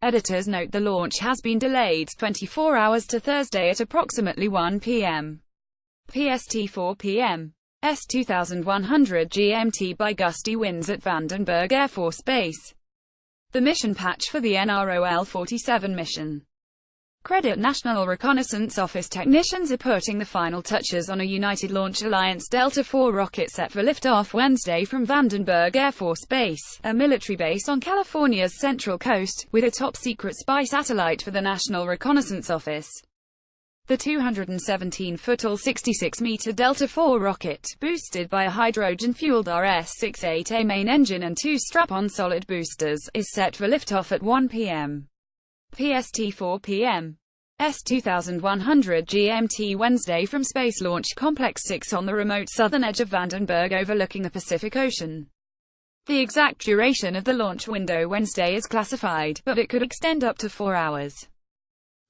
Editors note the launch has been delayed 24 hours to Thursday at approximately 1 p.m. PST 4 p.m. S2100 GMT by gusty winds at Vandenberg Air Force Base. The mission patch for the NROL-47 mission. Credit National Reconnaissance Office technicians are putting the final touches on a United Launch Alliance Delta IV rocket set for liftoff Wednesday from Vandenberg Air Force Base, a military base on California's Central Coast, with a top-secret spy satellite for the National Reconnaissance Office. The 217-foot or 66-meter Delta IV rocket, boosted by a hydrogen-fueled RS-68A main engine and two strap-on solid boosters, is set for liftoff at 1 p.m. PST 4 p.m. S2100 GMT Wednesday from Space Launch Complex 6 on the remote southern edge of Vandenberg overlooking the Pacific Ocean. The exact duration of the launch window Wednesday is classified, but it could extend up to 4 hours.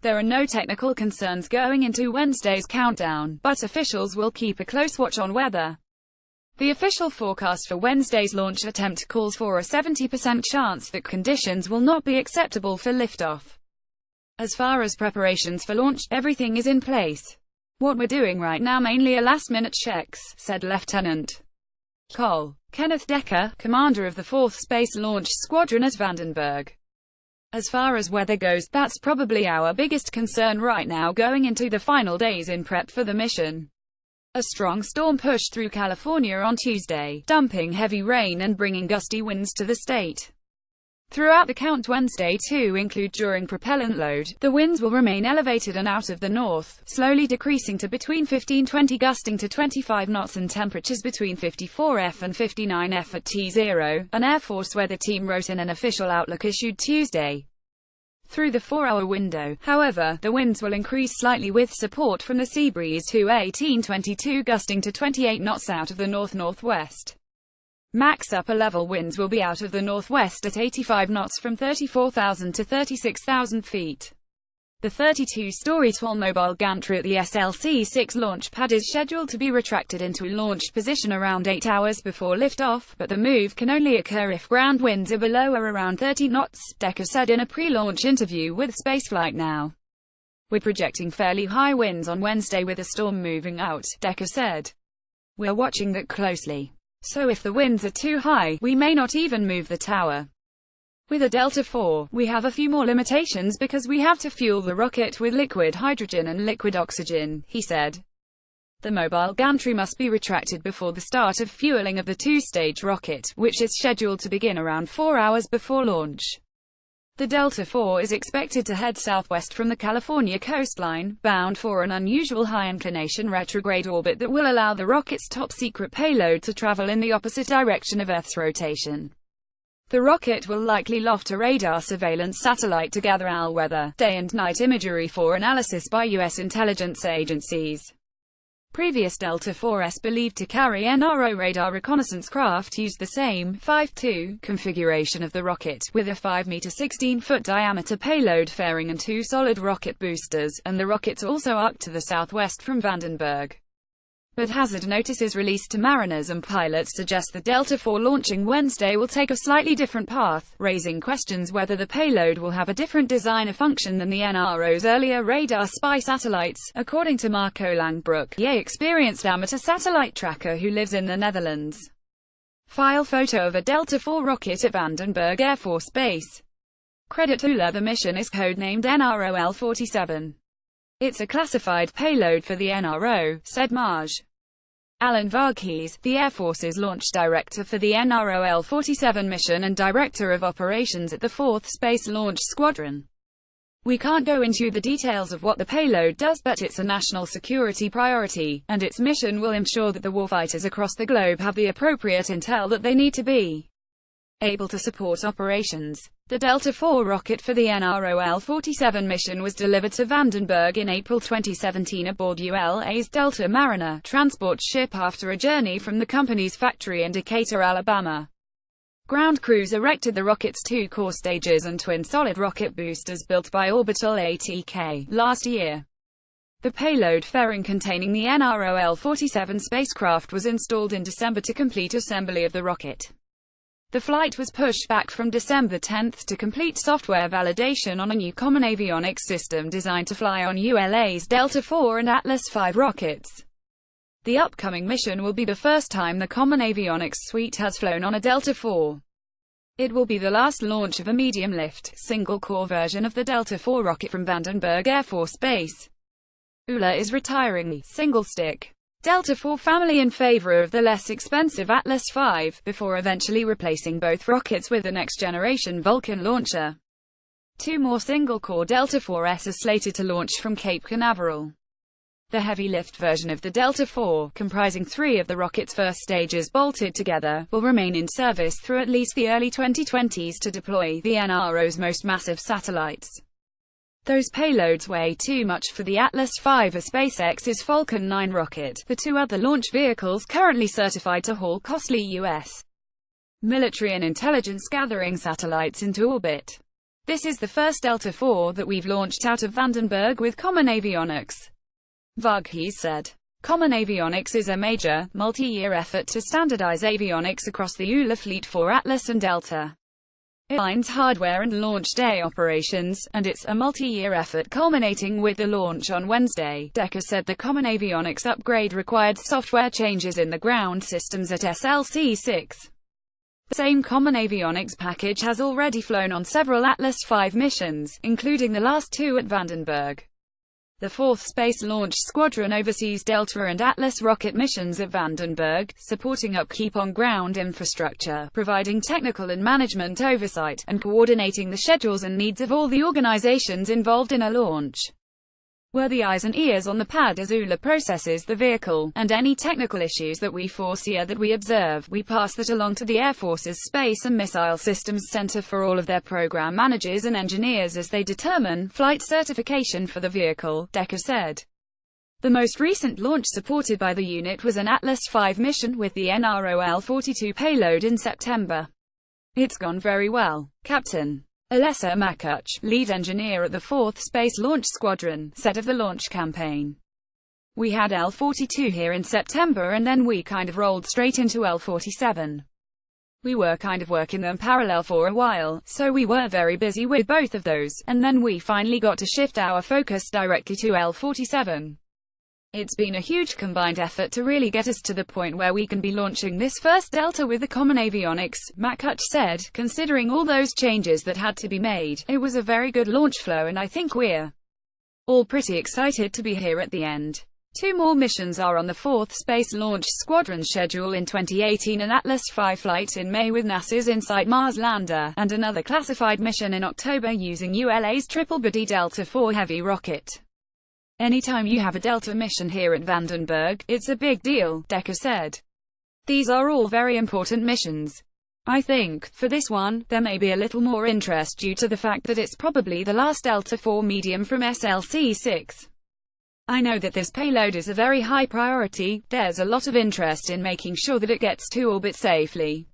There are no technical concerns going into Wednesday's countdown, but officials will keep a close watch on weather. The official forecast for Wednesday's launch attempt calls for a 70% chance that conditions will not be acceptable for liftoff. As far as preparations for launch, everything is in place. What we're doing right now mainly are last-minute checks, said Lieutenant Col. Kenneth Decker, commander of the 4th Space Launch Squadron at Vandenberg. As far as weather goes, that's probably our biggest concern right now going into the final days in prep for the mission. A strong storm pushed through California on Tuesday, dumping heavy rain and bringing gusty winds to the state. Throughout the count Wednesday to include during propellant load, the winds will remain elevated and out of the north, slowly decreasing to between 15-20 gusting to 25 knots and temperatures between 54°F and 59°F at T0, an Air Force weather team wrote in an official outlook issued Tuesday. Through the 4-hour window, however, the winds will increase slightly with support from the sea breeze to 18-22 gusting to 28 knots out of the north-northwest. Max upper-level winds will be out of the northwest at 85 knots from 34,000 to 36,000 feet. The 32-story tall mobile gantry at the SLC-6 launch pad is scheduled to be retracted into launch position around 8 hours before liftoff, but the move can only occur if ground winds are below or around 30 knots, Decker said in a pre-launch interview with Spaceflight Now. We're projecting fairly high winds on Wednesday with a storm moving out, Decker said. We're watching that closely. So if the winds are too high, we may not even move the tower. With a Delta IV, we have a few more limitations because we have to fuel the rocket with liquid hydrogen and liquid oxygen, he said. The mobile gantry must be retracted before the start of fueling of the two-stage rocket, which is scheduled to begin around 4 hours before launch. The Delta IV is expected to head southwest from the California coastline, bound for an unusual high-inclination retrograde orbit that will allow the rocket's top-secret payload to travel in the opposite direction of Earth's rotation. The rocket will likely loft a radar surveillance satellite to gather all-weather, day and night imagery for analysis by U.S. intelligence agencies. Previous Delta IVs believed to carry NRO radar reconnaissance craft used the same 5.2 configuration of the rocket, with a 5-meter 16-foot diameter payload fairing and 2 solid rocket boosters, and the rockets also arced to the southwest from Vandenberg. But hazard notices released to mariners and pilots suggest the Delta IV launching Wednesday will take a slightly different path, raising questions whether the payload will have a different design or function than the NRO's earlier radar spy satellites, according to Marco Langbroek, an experienced amateur satellite tracker who lives in the Netherlands. File photo of a Delta IV rocket at Vandenberg Air Force Base. Credit ULA. The mission is codenamed NROL-47. It's a classified payload for the NRO, said Maj. Alan Varghese, the Air Force's launch director for the NROL-47 mission and director of operations at the 4th Space Launch Squadron. We can't go into the details of what the payload does, but it's a national security priority, and its mission will ensure that the warfighters across the globe have the appropriate intel that they need to be able to support operations. The Delta IV rocket for the NROL-47 mission was delivered to Vandenberg in April 2017 aboard ULA's Delta Mariner transport ship after a journey from the company's factory in Decatur, Alabama. Ground crews erected the rocket's 2 core stages and twin solid rocket boosters built by Orbital ATK last year. The payload fairing containing the NROL-47 spacecraft was installed in December to complete assembly of the rocket. The flight was pushed back from December 10 to complete software validation on a new common avionics system designed to fly on ULA's Delta IV and Atlas V rockets. The upcoming mission will be the first time the common avionics suite has flown on a Delta IV. It will be the last launch of a medium-lift, single-core version of the Delta IV rocket from Vandenberg Air Force Base. ULA is retiring the single-stick Delta IV family in favor of the less expensive Atlas V, before eventually replacing both rockets with the next-generation Vulcan launcher. 2 more single-core Delta IVs are slated to launch from Cape Canaveral. The heavy-lift version of the Delta IV, comprising 3 of the rocket's first stages bolted together, will remain in service through at least the early 2020s to deploy the NRO's most massive satellites. Those payloads weigh too much for the Atlas V or SpaceX's Falcon 9 rocket, the 2 other launch vehicles currently certified to haul costly U.S. military and intelligence gathering satellites into orbit. This is the first Delta IV that we've launched out of Vandenberg with common avionics, Varghese said. Common avionics is a major, multi-year effort to standardize avionics across the ULA fleet for Atlas and Delta. It aligns hardware and launch day operations, and it's a multi-year effort culminating with the launch on Wednesday. Decker said the common avionics upgrade required software changes in the ground systems at SLC-6. The same common avionics package has already flown on several Atlas V missions, including the last 2 at Vandenberg. The 4th Space Launch Squadron oversees Delta and Atlas rocket missions at Vandenberg, supporting upkeep on ground infrastructure, providing technical and management oversight, and coordinating the schedules and needs of all the organizations involved in a launch. We're the eyes and ears on the pad as ULA processes the vehicle, and any technical issues that we foresee or that we observe, we pass that along to the Air Force's Space and Missile Systems Center for all of their program managers and engineers as they determine flight certification for the vehicle, Decker said. The most recent launch supported by the unit was an Atlas V mission with the NRO L-42 payload in September. It's gone very well, Captain Alessa Makuch, lead engineer at the 4th Space Launch Squadron, said of the launch campaign. We had L-42 here in September and then we kind of rolled straight into L-47. We were kind of working them parallel for a while, so we were very busy with both of those, and then we finally got to shift our focus directly to L-47. It's been a huge combined effort to really get us to the point where we can be launching this first Delta with the common avionics, Makuch said. Considering all those changes that had to be made, it was a very good launch flow and I think we're all pretty excited to be here at the end. 2 more missions are on the 4th Space Launch Squadron schedule in 2018, an Atlas V flight in May with NASA's InSight Mars lander, and another classified mission in October using ULA's triple-body Delta IV Heavy rocket. Anytime you have a Delta mission here at Vandenberg, it's a big deal, Decker said. These are all very important missions. I think, for this one, there may be a little more interest due to the fact that it's probably the last Delta IV medium from SLC-6. I know that this payload is a very high priority. There's a lot of interest in making sure that it gets to orbit safely.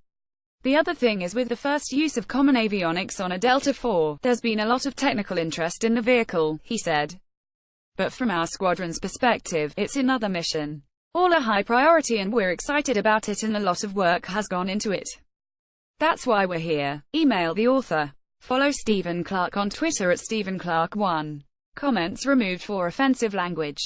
The other thing is with the first use of common avionics on a Delta IV, there's been a lot of technical interest in the vehicle, he said. But from our squadron's perspective, it's another mission. All a high priority and we're excited about it and a lot of work has gone into it. That's why we're here. Email the author. Follow Stephen Clark on Twitter at StephenClark1. Comments removed for offensive language.